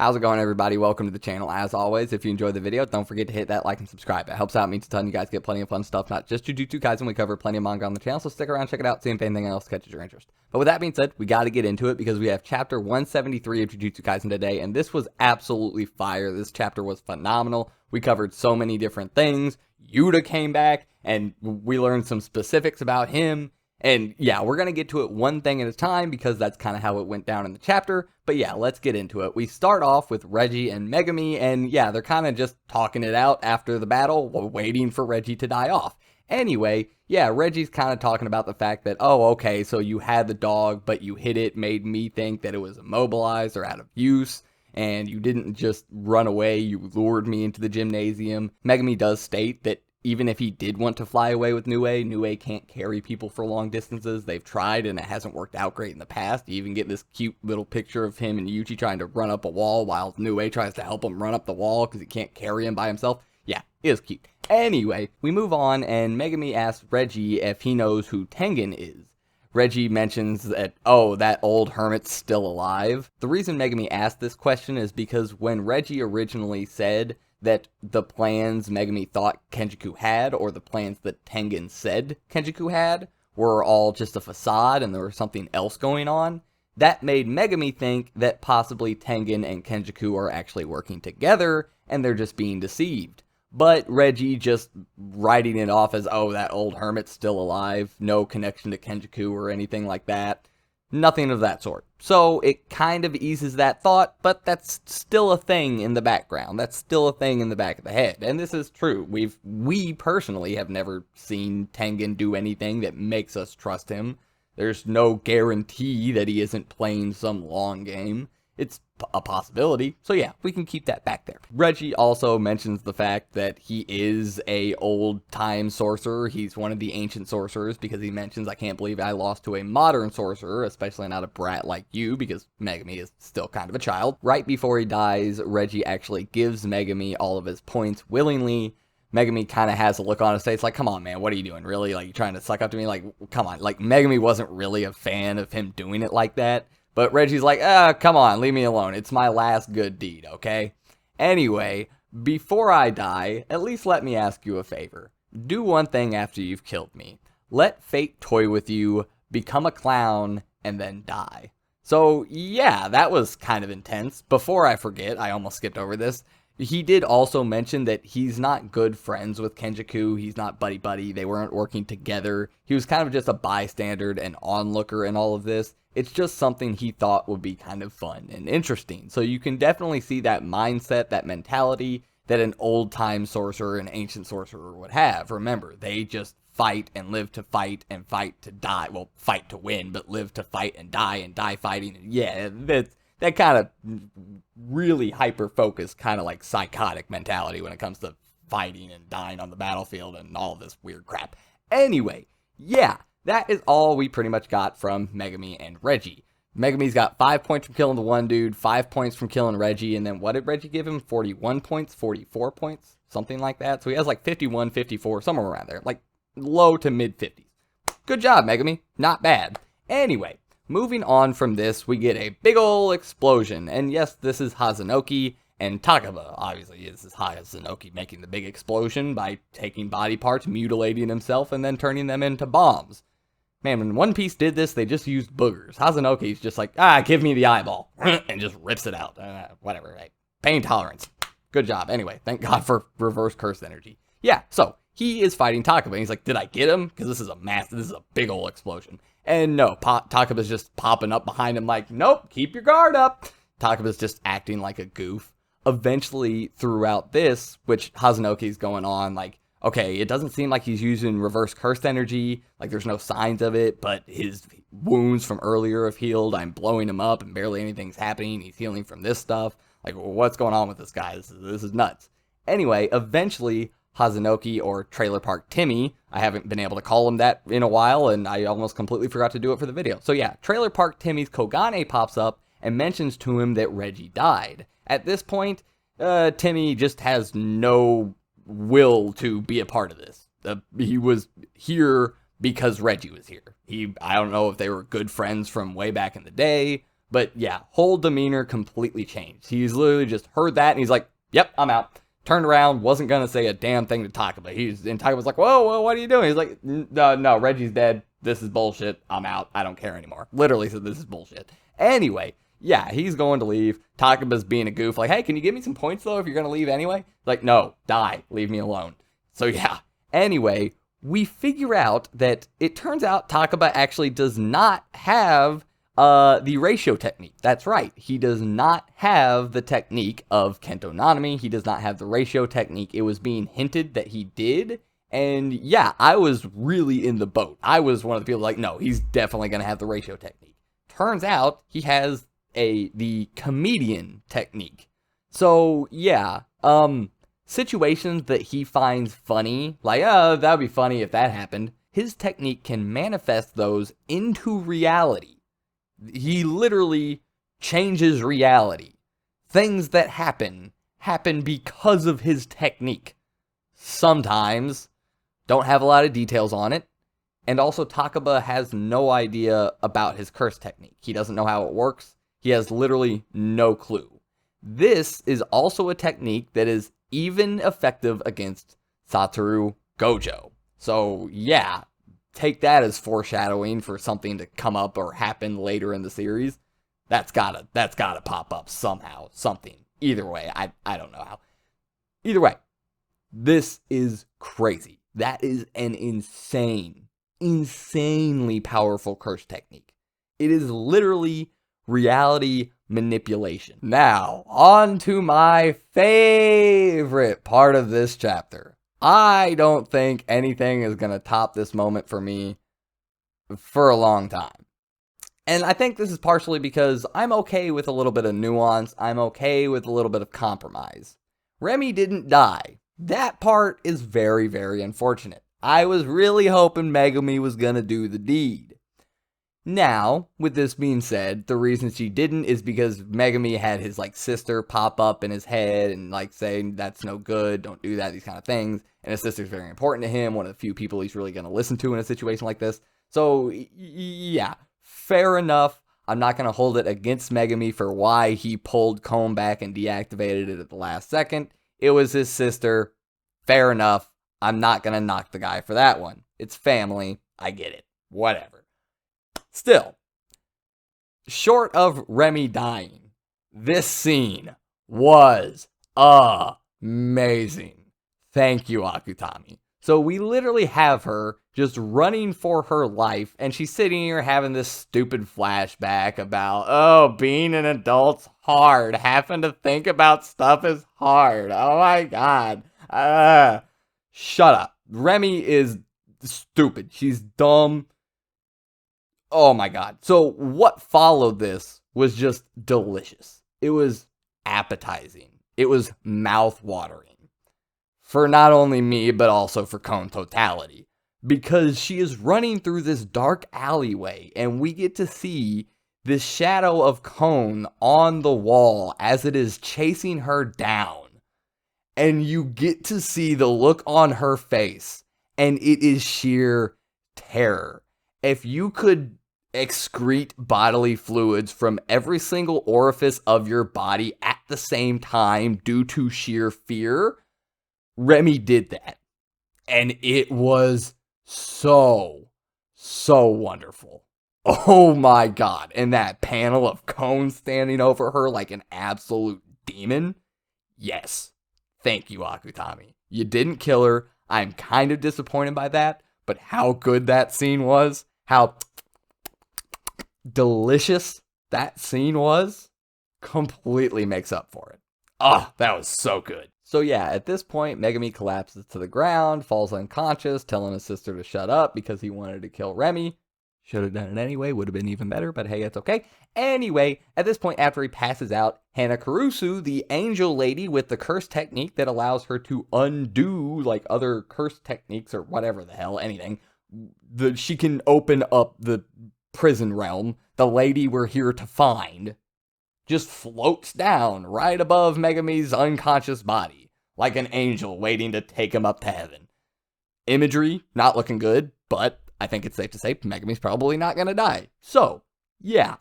How's it going, everybody? Welcome to the channel. As always, if you enjoyed the video, don't forget to hit that like and subscribe. It helps out, means a ton. You guys get plenty of fun stuff, not just Jujutsu Kaisen. We cover plenty of manga on the channel, so stick around, check it out, see if anything else catches your interest. But with that being said, we got to get into it because we have chapter 173 of Jujutsu Kaisen today, and this was absolutely fire. This chapter was phenomenal. We covered so many different things. Yuta came back, and we learned some specifics about him. And yeah, we're going to get to it one thing at a time because that's kind of how it went down in the chapter. But yeah, let's get into it. We start off with Reggie and Megumi, and yeah, they're kind of just talking it out after the battle, waiting for Reggie to die off. Anyway, yeah, Reggie's kind of talking about the fact that, oh, okay, so you had the dog, but you hit it, made me think that it was immobilized or out of use. And you didn't just run away, you lured me into the gymnasium. Megumi does state that even if he did want to fly away with Nue can't carry people for long distances. They've tried and it hasn't worked out great in the past. You even get this cute little picture of him and Yuji trying to run up a wall while Nue tries to help him run up the wall because he can't carry him by himself. Yeah, it is cute. Anyway, we move on and Megumi asks Reggie if he knows who Tengen is. Reggie mentions that, oh, that old hermit's still alive. The reason Megumi asked this question is because when Reggie originally said that the plans Megumi thought Kenjaku had, or the plans that Tengen said Kenjaku had, were all just a facade and there was something else going on, that made Megumi think that possibly Tengen and Kenjaku are actually working together and they're just being deceived. But Reggie just writing it off as, oh, that old hermit's still alive, no connection to Kenjaku or anything like that. Nothing of that sort. So it kind of eases that thought, but that's still a thing in the background. That's still a thing in the back of the head. And this is true. We personally have never seen Tengen do anything that makes us trust him. There's no guarantee that he isn't playing some long game. It's a possibility. So yeah, we can keep that back there. Reggie also mentions the fact that he is a old time sorcerer. He's one of the ancient sorcerers because he mentions, I can't believe I lost to a modern sorcerer, especially not a brat like you, because Megumi is still kind of a child. Right before he dies, Reggie actually gives Megumi all of his points willingly. Megumi kind of has a look on his face like, come on, man, what are you doing? Really? Like, you trying to suck up to me? Like, come on. Like, Megumi wasn't really a fan of him doing it like that. But Reggie's like, come on, leave me alone. It's my last good deed, okay? Anyway, before I die, at least let me ask you a favor. Do one thing after you've killed me. Let fate toy with you, become a clown, and then die. So, yeah, that was kind of intense. Before I forget, I almost skipped over this. He did also mention that he's not good friends with Kenjaku. He's not buddy-buddy. They weren't working together. He was kind of just a bystander and onlooker in all of this. It's just something he thought would be kind of fun and interesting. So you can definitely see that mindset, that mentality that an old-time sorcerer, an ancient sorcerer would have. Remember, they just fight and live to fight and fight to die. Well, fight to win, but live to fight and die fighting. Yeah, that kind of really hyper-focused, kind of like psychotic mentality when it comes to fighting and dying on the battlefield and all this weird crap. Anyway, yeah, that is all we pretty much got from Megumi and Reggie. Megumi's got 5 points from killing the one dude, 5 points from killing Reggie, and then what did Reggie give him? 41 points? 44 points? Something like that. So he has like 51, 54, somewhere around there. Like low to mid-50s. Good job, Megumi. Not bad. Anyway, moving on from this, we get a big ol' explosion. And yes, this is Hazanoki and Takaba. Obviously, this is Hazanoki making the big explosion by taking body parts, mutilating himself, and then turning them into bombs. Man, when One Piece did this, they just used boogers. Hazanoki's just like, give me the eyeball, and just rips it out. Whatever, right? Pain tolerance. Good job. Anyway, thank God for reverse curse energy. Yeah, so he is fighting Takaba, and he's like, did I get him? Because this is a big ol' explosion. And no, Takaba's just popping up behind him like, nope, keep your guard up. Takaba's just acting like a goof. Eventually, throughout this, which Hazanoki's going on, like, okay, it doesn't seem like he's using reverse cursed energy, like there's no signs of it, but his wounds from earlier have healed. I'm blowing him up and barely anything's happening. He's healing from this stuff. Like, what's going on with this guy? This is nuts. Anyway, eventually, Hazanoki, or Trailer Park Timmy, I haven't been able to call him that in a while, and I almost completely forgot to do it for the video. So yeah, Trailer Park Timmy's Kogane pops up and mentions to him that Reggie died. At this point, Timmy just has no will to be a part of this. He was here because Reggie was here. I don't know if they were good friends from way back in the day, But yeah, whole demeanor completely changed. He's literally just heard that and he's like, yep, I'm out. Turned around, wasn't going to say a damn thing to Takaba. And Takaba's like, whoa, what are you doing? He's like, no, Reggie's dead. This is bullshit. I'm out. I don't care anymore. Literally said this is bullshit. Anyway, yeah, he's going to leave. Takaba's being a goof. Like, hey, can you give me some points, though, if you're going to leave anyway? Like, no, die. Leave me alone. So, yeah. Anyway, we figure out that it turns out Takaba actually does not have the ratio technique. That's right. He does not have the technique of Kento Nanami. He does not have the ratio technique. It was being hinted that he did. And yeah, I was really in the boat. I was one of the people like, no, he's definitely going to have the ratio technique. Turns out he has the comedian technique. So yeah, situations that he finds funny, like, oh, that would be funny if that happened. His technique can manifest those into reality. He literally changes reality. Things that happen because of his technique. Sometimes, don't have a lot of details on it. And also, Takaba has no idea about his curse technique. He doesn't know how it works. He has literally no clue. This is also a technique that is even effective against Satoru Gojo. So, yeah. Take that as foreshadowing for something to come up or happen later in the series. That's gotta pop up somehow, something. Either way, I don't know how. Either way, this is crazy. That is an insanely powerful curse technique. It is literally reality manipulation. Now, on to my favorite part of this chapter. I don't think anything is going to top this moment for me for a long time. And I think this is partially because I'm okay with a little bit of nuance. I'm okay with a little bit of compromise. Remy didn't die. That part is very, very unfortunate. I was really hoping Megumi was going to do the deed. Now, with this being said, the reason she didn't is because Megumi had his, sister pop up in his head and, saying that's no good, don't do that, these kind of things. And his sister's very important to him, one of the few people he's really going to listen to in a situation like this. So, yeah, fair enough. I'm not going to hold it against Megumi for why he pulled Comb back and deactivated it at the last second. It was his sister. Fair enough. I'm not going to knock the guy for that one. It's family. I get it. Whatever. Still, short of Remy dying, this scene was amazing. Thank you, Akutami. So we literally have her just running for her life, and she's sitting here having this stupid flashback about, oh, being an adult's hard. Having to think about stuff is hard. Oh my god. Shut up. Remy is stupid. She's dumb. Oh my god. So what followed this was just delicious. It was appetizing. It was mouth-watering. For not only me, but also for Cone totality. Because she is running through this dark alleyway, and we get to see this shadow of Cone on the wall as it is chasing her down. And you get to see the look on her face, and it is sheer terror. If you could excrete bodily fluids from every single orifice of your body at the same time due to sheer fear, Remy did that. And it was so wonderful. Oh my god. And that panel of Cone standing over her like an absolute demon. Yes. Thank you, Akutami. You didn't kill her. I'm kind of disappointed by that, but how good that scene was, how delicious that scene was, completely makes up for it. Oh, that was so good. So yeah, at this point, Megumi collapses to the ground, falls unconscious, telling his sister to shut up because he wanted to kill Remy. Should have done it anyway, would have been even better, but hey, it's okay. Anyway, at this point, after he passes out, Hana Kurusu, the angel lady with the curse technique that allows her to undo, other curse techniques or whatever the hell, anything, she can open up the prison realm, the lady we're here to find, just floats down right above Megumi's unconscious body, like an angel waiting to take him up to heaven. Imagery, not looking good, but I think it's safe to say Megumi's probably not going to die. So, yeah,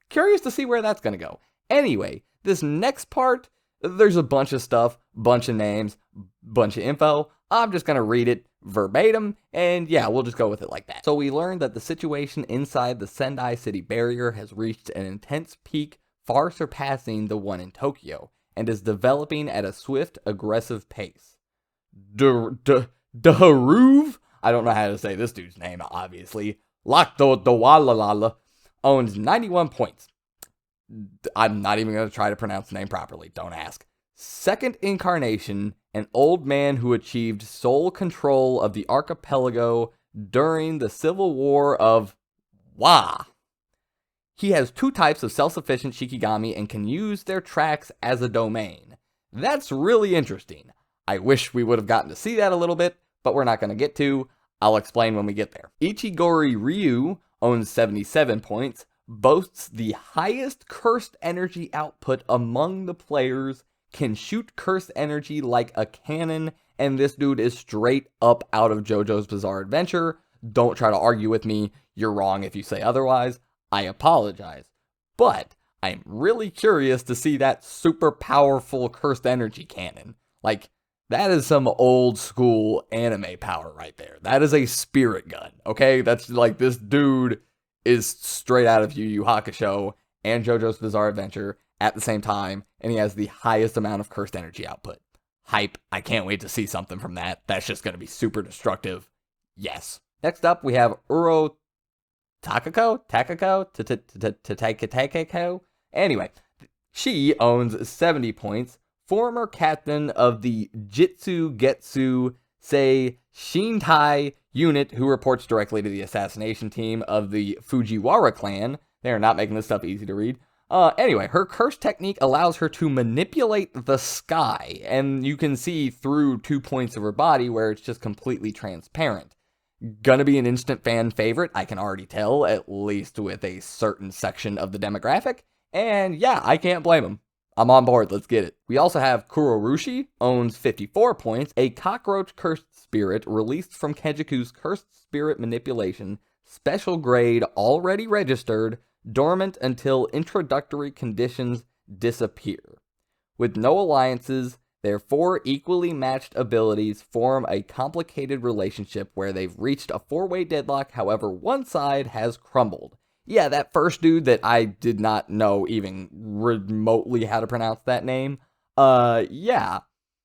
Curious to see where that's going to go. Anyway, this next part, there's a bunch of stuff, bunch of names, bunch of info. I'm just going to read it verbatim, and yeah, we'll just go with it like that. So we learned that the situation inside the Sendai City barrier has reached an intense peak, far surpassing the one in Tokyo, and is developing at a swift, aggressive pace. Daharuv? I don't know how to say this dude's name, obviously. Lakto Dwalalala owns 91 points. I'm not even going to try to pronounce the name properly. Don't ask. Second incarnation, an old man who achieved sole control of the archipelago during the Civil War of Wa. He has 2 types of self-sufficient Shikigami and can use their tracks as a domain. That's really interesting. I wish we would have gotten to see that a little bit, but we're not going to get to. I'll explain when we get there. Ichigori Ryu owns 77 points, boasts the highest cursed energy output among the players, can shoot cursed energy like a cannon, and this dude is straight up out of JoJo's Bizarre Adventure. Don't try to argue with me. You're wrong if you say otherwise. I apologize. But I'm really curious to see that super powerful cursed energy cannon. Like, that is some old school anime power right there. That is a spirit gun, okay? That's like, this dude is straight out of Yu Yu Hakusho and JoJo's Bizarre Adventure at the same time, and he has the highest amount of cursed energy output. Hype. I can't wait to see something from that. That's just going to be super destructive. Yes. Next up, we have Uro Takako? Anyway, she owns 70 points. Former captain of the Jitsu Getsu Sei Shintai unit who reports directly to the assassination team of the Fujiwara clan. They are not making this stuff easy to read. Anyway, her curse technique allows her to manipulate the sky, and you can see through 2 points of her body where it's just completely transparent. Gonna be an instant fan favorite, I can already tell, at least with a certain section of the demographic, and yeah, I can't blame them. I'm on board, let's get it. We also have Kurorushi, owns 54 points, a cockroach cursed spirit released from Kenjiku's cursed spirit manipulation, special grade already registered, dormant until introductory conditions disappear. With no alliances, their 4 equally matched abilities form a complicated relationship where they've reached a 4-way deadlock, however one side has crumbled. Yeah, that first dude that I did not know even remotely how to pronounce that name. Yeah.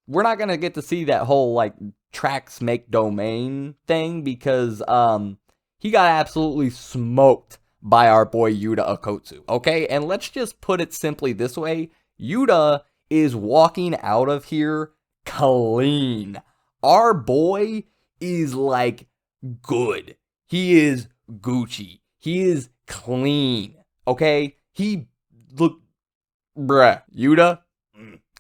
We're not gonna get to see that whole, like, tracks make domain thing because, he got absolutely smoked by our boy Yuta Okotsu, okay? And let's just put it simply this way. Yuta is walking out of here clean. Our boy is, like, good. He is Gucci. He is clean, okay? Look, bruh, Yuta,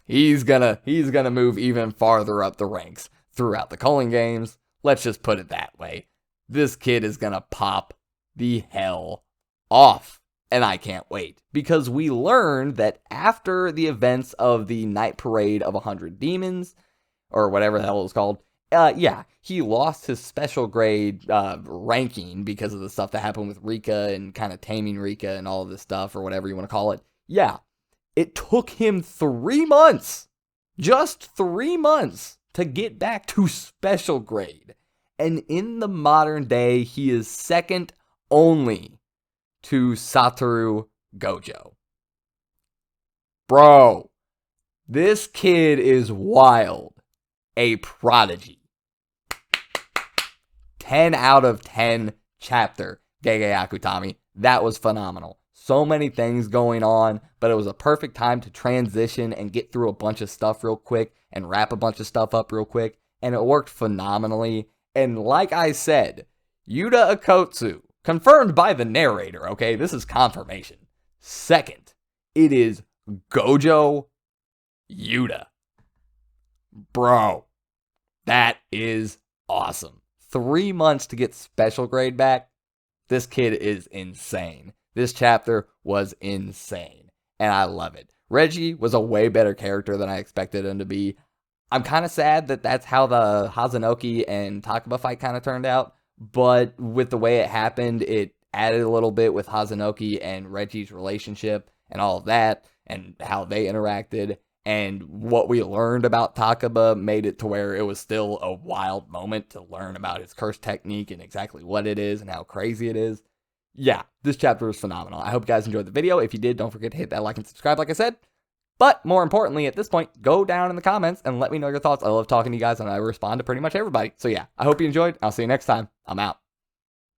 he's gonna move even farther up the ranks throughout the calling games. Let's just put it that way. This kid is gonna pop the hell off. And I can't wait, because we learned that after the events of the Night Parade of 100 Demons, or whatever the hell it was called, yeah, he lost his special grade ranking because of the stuff that happened with Rika and kind of taming Rika and all of this stuff, or whatever you want to call it. Yeah, it took him 3 months, just 3 months, to get back to special grade. And in the modern day, he is second only to Satoru Gojo. Bro, this kid is wild. A prodigy. 10 out of 10 chapter, Gege Akutami. That was phenomenal. So many things going on, but it was a perfect time to transition and get through a bunch of stuff real quick and wrap a bunch of stuff up real quick, and it worked phenomenally. And like I said, Yuta Okotsu, confirmed by the narrator, okay? This is confirmation. Second, it is Gojo Yuta. Bro, that is awesome. 3 months to get special grade back. This kid is insane. This chapter was insane, and I love it. Reggie was a way better character than I expected him to be. I'm kind of sad that that's how the Hazanoki and Takaba fight kind of turned out, but with the way it happened, it added a little bit with Hazanoki and Regi's relationship and all of that, and how they interacted, and what we learned about Takaba made it to where it was still a wild moment to learn about his curse technique and exactly what it is and how crazy it is. Yeah, this chapter was phenomenal. I hope you guys enjoyed the video. If you did, don't forget to hit that like and subscribe like I said. But more importantly, at this point, go down in the comments and let me know your thoughts. I love talking to you guys and I respond to pretty much everybody. So yeah, I hope you enjoyed. I'll see you next time. I'm out.